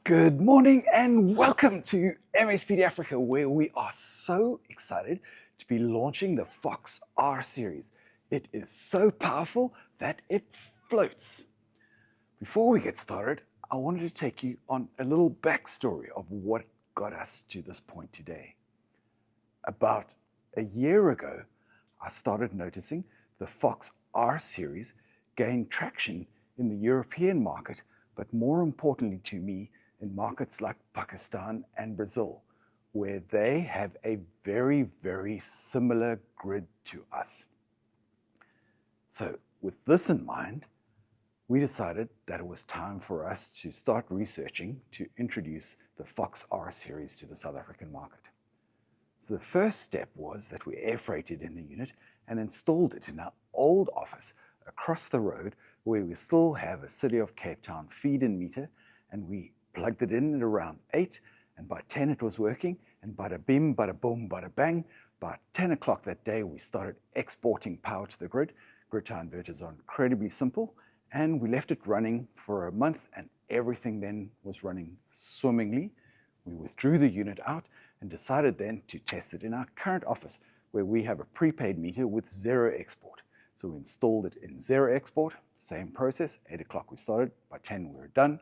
Good morning and welcome to MSPD-Africa, where we are so excited to be launching the Fox R series. It is so powerful that it floats. Before we get started, I wanted to take you on a little backstory of what got us to this point today. About a year ago, I started noticing the Fox R series gain traction in the European market, but more importantly to me, in markets like Pakistan and Brazil, where they have a very, very similar grid to us. So with this in mind, we decided that it was time for us to start researching to introduce the Fox R series to the South African market. So the first step was that we air freighted in the unit and installed it in our old office across the road, where we still have a City of Cape Town feed-in meter, and we plugged it in at around 8, and by 10 it was working, and bada bim, bada boom, bada bang. By 10 o'clock that day, we started exporting power to the grid. Grid tie inverters are incredibly simple, and we left it running for a month, and everything then was running swimmingly. We withdrew the unit out and decided then to test it in our current office, where we have a prepaid meter with zero export. So we installed it in zero export, same process. 8 o'clock we started, by 10 we were done.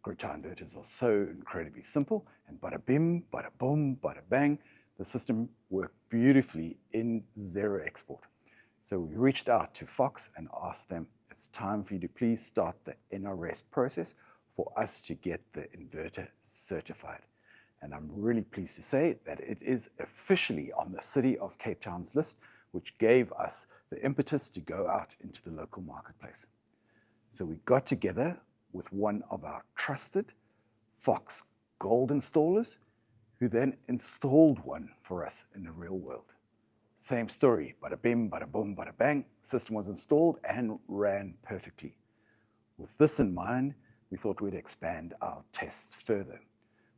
Grid tie inverters are so incredibly simple, and bada bim, bada boom, bada bang, the system worked beautifully in zero export. So we reached out to Fox and asked them, it's time for you to please start the NRS process for us to get the inverter certified. And I'm really pleased to say that it is officially on the City of Cape Town's list, which gave us the impetus to go out into the local marketplace. So we got together with one of our trusted Fox Gold installers, who then installed one for us in the real world. Same story, bada bim, bada boom, bada bang, the system was installed and ran perfectly. With this in mind, we thought we'd expand our tests further.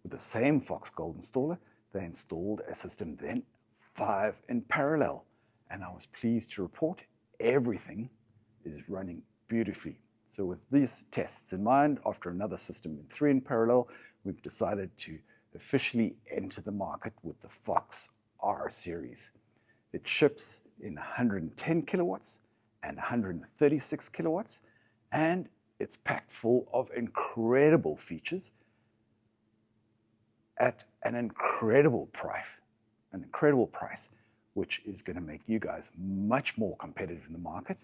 With the same Fox Gold installer, they installed a system then 5 in parallel, and I was pleased to report everything is running beautifully. So with these tests in mind, after another system in 3 in parallel, we've decided to officially enter the market with the Fox R series. It ships in 110 kilowatts and 136 kilowatts, and it's packed full of incredible features at an incredible price, which is going to make you guys much more competitive in the market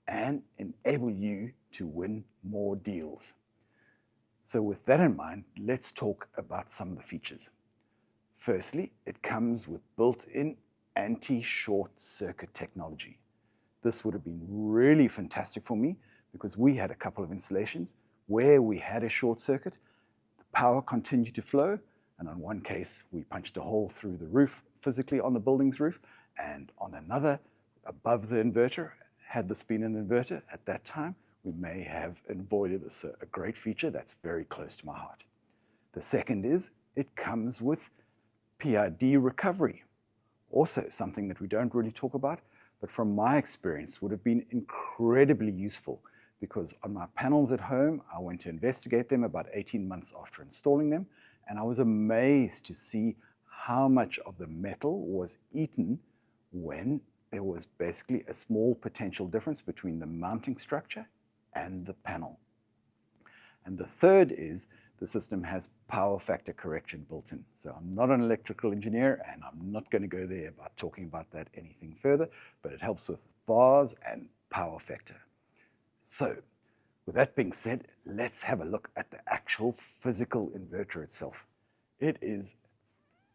and enable you to win more deals. So with that in mind, let's talk about some of the features. Firstly, it comes with built-in anti-short circuit technology. This would have been really fantastic for me because we had a couple of installations where we had a short circuit, the power continued to flow, and on one case we punched a hole through the roof physically on the building's roof, and on another above the inverter. Had this been an inverter at that time, we may have avoided this, a great feature that's very close to my heart. The second is it comes with PID recovery. Also something that we don't really talk about, but from my experience would have been incredibly useful, because on my panels at home, I went to investigate them about 18 months after installing them, and I was amazed to see how much of the metal was eaten when there was basically a small potential difference between the mounting structure and the panel. And the third is the system has power factor correction built in. So I'm not an electrical engineer, and I'm not going to go there about talking about that anything further, but it helps with VARs and power factor. So with that being said, let's have a look at the actual physical inverter itself. It is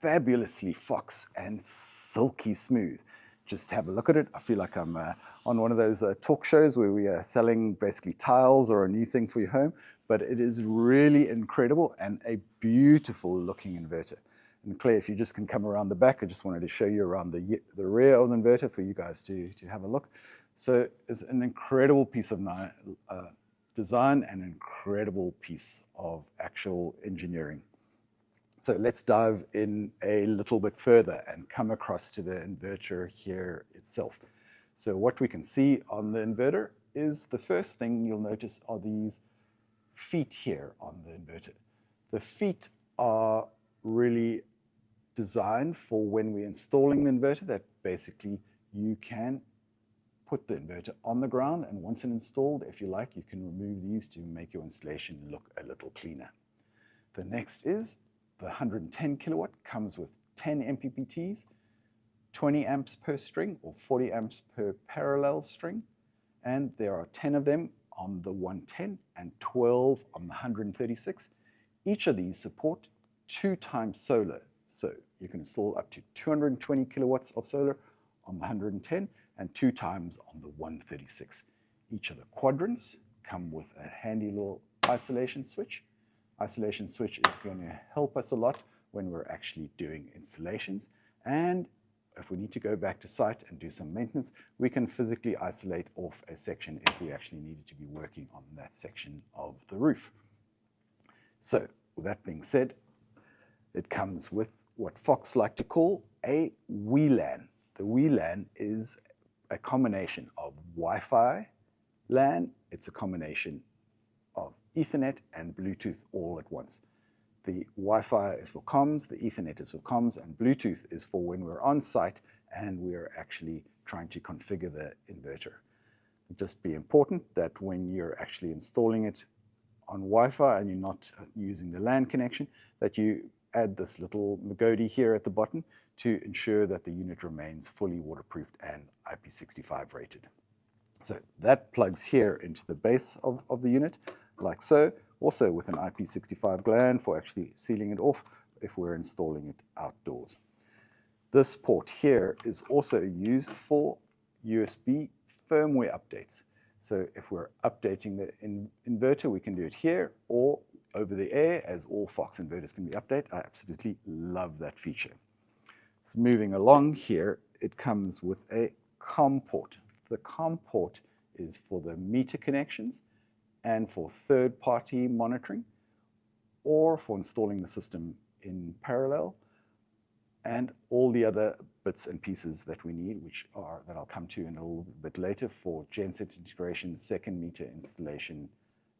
fabulously Fox and silky smooth. Just have a look at it. I feel like I'm on one of those talk shows where we are selling basically tiles or a new thing for your home, but it is really incredible and a beautiful looking inverter. And Claire, if you just can come around the back, I just wanted to show you around the rear of the inverter for you guys to have a look. So it's an incredible piece of design and an incredible piece of actual engineering. So let's dive in a little bit further and come across to the inverter here itself. So what we can see on the inverter is, the first thing you'll notice are these feet here on the inverter. The feet are really designed for when we're installing the inverter, that basically you can put the inverter on the ground, and once it's installed, if you like, you can remove these to make your installation look a little cleaner. The next is the 110 kilowatt, comes with 10 MPPTs, 20 amps per string or 40 amps per parallel string, and there are 10 of them on the 110 and 12 on the 136. Each of these support 2 times solar, so you can install up to 220 kilowatts of solar on the 110 and 2 times on the 136. Each of the quadrants come with a handy little isolation switch. Isolation switch is going to help us a lot when we're actually doing installations, and if we need to go back to site and do some maintenance, we can physically isolate off a section if we actually needed to be working on that section of the roof. So with that being said, it comes with what Fox like to call a WLAN. The WLAN is a combination of Wi-Fi LAN, it's a combination of Ethernet and Bluetooth all at once. The Wi-Fi is for comms, the Ethernet is for comms, and Bluetooth is for when we're on site and we're actually trying to configure the inverter. Just be important that when you're actually installing it on Wi-Fi and you're not using the LAN connection, that you add this little Magodi here at the bottom to ensure that the unit remains fully waterproofed and IP65 rated. So that plugs here into the base of the unit, like so, also with an IP65 gland for actually sealing it off if we're installing it outdoors. This port here is also used for USB firmware updates. So if we're updating the inverter, we can do it here or over the air, as all Fox inverters can be updated. I absolutely love that feature. So moving along here, it comes with a COM port. The COM port is for the meter connections and for third-party monitoring, or for installing the system in parallel, and all the other bits and pieces that we need, that I'll come to in a little bit later, for genset integration, second meter installation,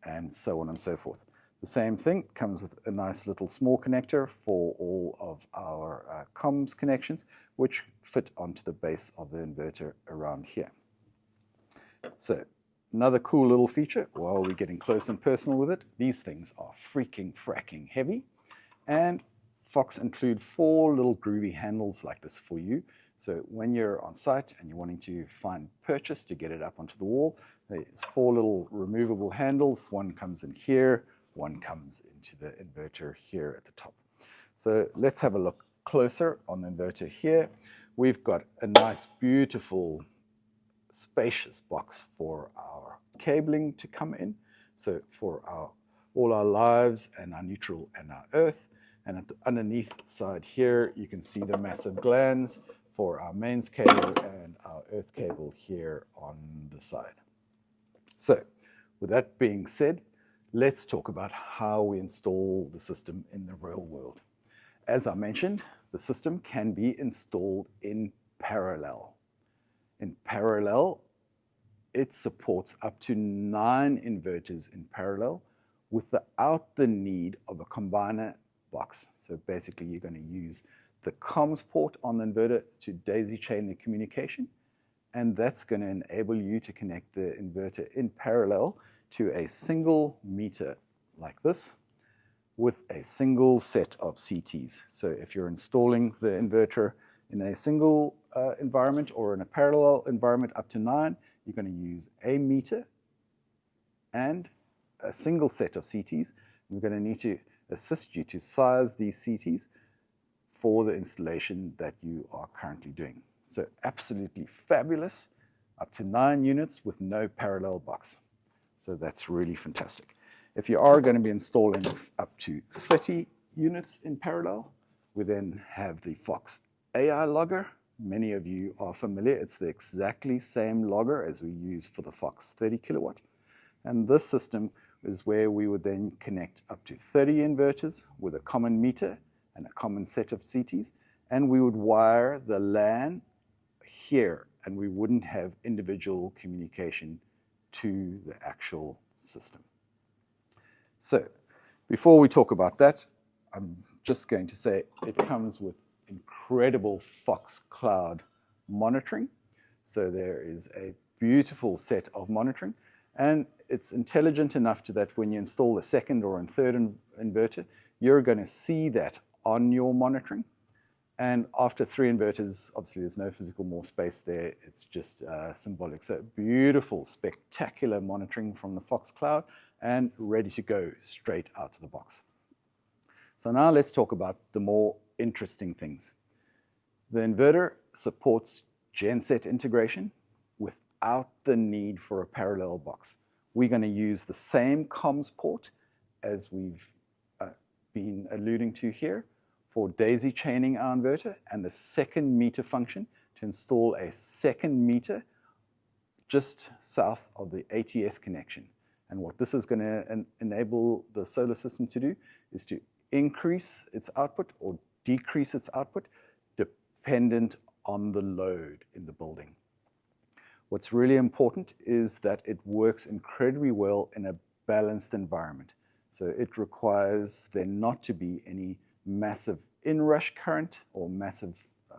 and so on and so forth. The same thing comes with a nice little small connector for all of our comms connections, which fit onto the base of the inverter around here. So another cool little feature, while we're getting close and personal with it, these things are freaking fracking heavy, and Fox include 4 little groovy handles like this for you. So when you're on site and you're wanting to find purchase to get it up onto the wall, there's 4 little removable handles. One comes in here, one comes into the inverter here at the top. So let's have a look closer on the inverter here. We've got a nice, beautiful, spacious box for our cabling to come in. So for all our lives and our neutral and our earth. And at the underneath side here, you can see the massive glands for our mains cable and our earth cable here on the side. So with that being said, let's talk about how we install the system in the real world. As I mentioned, the system can be installed in parallel. In parallel, it supports up to 9 inverters in parallel without the need of a combiner box. So basically, you're going to use the comms port on the inverter to daisy chain the communication, and that's going to enable you to connect the inverter in parallel to a single meter like this with a single set of CTs. So if you're installing the inverter in a single environment or in a parallel environment up to 9, you're going to use a meter and a single set of CTs. We're going to need to assist you to size these CTs for the installation that you are currently doing. So absolutely fabulous, up to 9 units with no parallel box. So that's really fantastic. If you are going to be installing up to 30 units in parallel, we then have the Fox AI logger. Many of you are familiar. It's the exactly same logger as we use for the Fox 30 kilowatt. And this system is where we would then connect up to 30 inverters with a common meter and a common set of CTs. And we would wire the LAN here, and we wouldn't have individual communication to the actual system. So Before we talk about that, I'm just going to say it comes with incredible Fox Cloud monitoring. So there is a beautiful set of monitoring, and it's intelligent enough to that when you install a second or a third inverter, you're going to see that on your monitoring. And after 3 inverters, obviously there's no physical more space there. It's just symbolic. So beautiful, spectacular monitoring from the Fox Cloud and ready to go straight out of the box. So now let's talk about the more interesting things. The inverter supports genset integration without the need for a parallel box. We're going to use the same comms port as we've been alluding to here for daisy chaining our inverter and the second meter function to install a second meter just south of the ATS connection. And what this is going to enable the solar system to do is to increase its output or decrease its output dependent on the load in the building. What's really important is that it works incredibly well in a balanced environment. So it requires there not to be any massive inrush current or massive,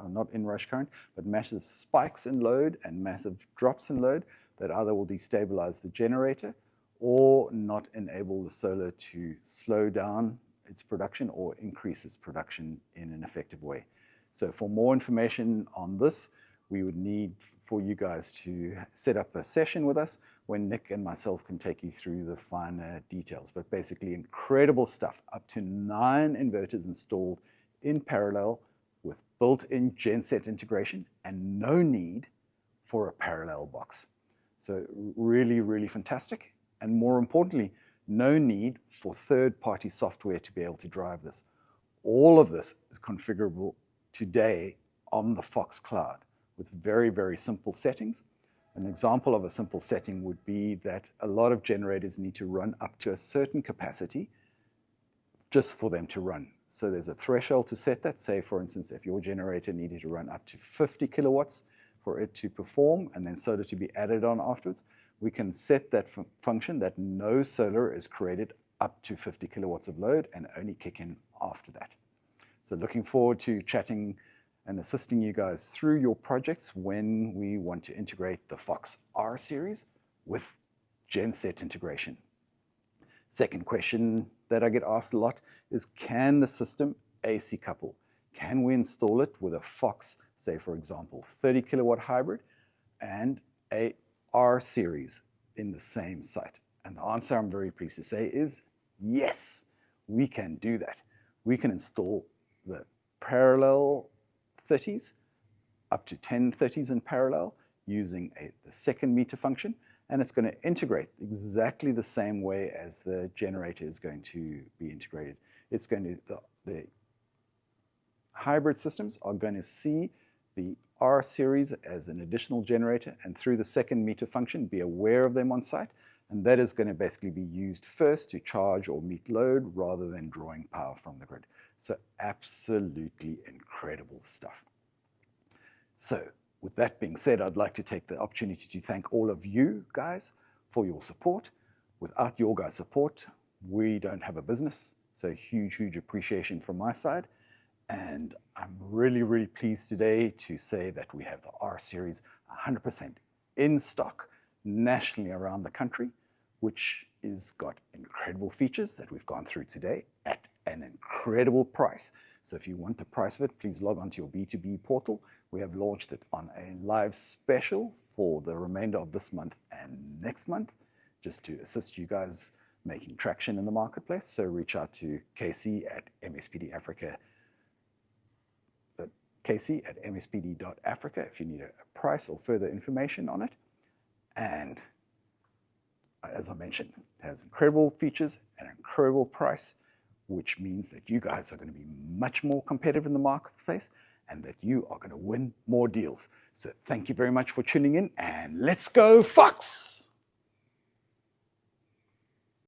not inrush current, but massive spikes in load and massive drops in load that either will destabilize the generator or not enable the solar to slow down its production or increase its production in an effective way. So for more information on this, we would need for you guys to set up a session with us when Nick and myself can take you through the finer details. But basically incredible stuff, up to 9 inverters installed in parallel with built-in genset integration and no need for a parallel box. So really, really fantastic. And more importantly, no need for third-party software to be able to drive this. All of this is configurable today on the Fox Cloud with very, very simple settings. An example of a simple setting would be that a lot of generators need to run up to a certain capacity just for them to run. So there's a threshold to set that. Say, for instance, if your generator needed to run up to 50 kilowatts for it to perform and then solar to be added on afterwards, we can set that function that no solar is created up to 50 kilowatts of load and only kick in after that. So looking forward to chatting and assisting you guys through your projects when we want to integrate the Fox R series with genset integration. Second question that I get asked a lot is, can the system AC couple? Can we install it with a Fox, say for example, 30 kilowatt hybrid and a R series in the same site? And the answer, I'm very pleased to say, is yes, we can do that. We can install the parallel 30s, up to 10 30s in parallel using the second meter function, and it's going to integrate exactly the same way as the generator is going to be integrated. It's going to, the hybrid systems are going to see the R series as an additional generator and through the second meter function be aware of them on site, and that is going to basically be used first to charge or meet load rather than drawing power from the grid. So absolutely incredible stuff. So with that being said, I'd like to take the opportunity to thank all of you guys for your support. Without your guys' support, we don't have a business. So huge, huge appreciation from my side. And I'm really, really pleased today to say that we have the R series 100% in stock nationally around the country, which is got incredible features that we've gone through today at an incredible price. So if you want the price of it, please log on to your B2B portal. We have launched it on a live special for the remainder of this month and next month, just to assist you guys making traction in the marketplace. So reach out to Casey at MSPD-Africa, Casey at MSPD.Africa if you need a price or further information on it. And as I mentioned, it has incredible features and an incredible price, which means that you guys are going to be much more competitive in the marketplace and that you are going to win more deals. So thank you very much for tuning in, and let's go Fox!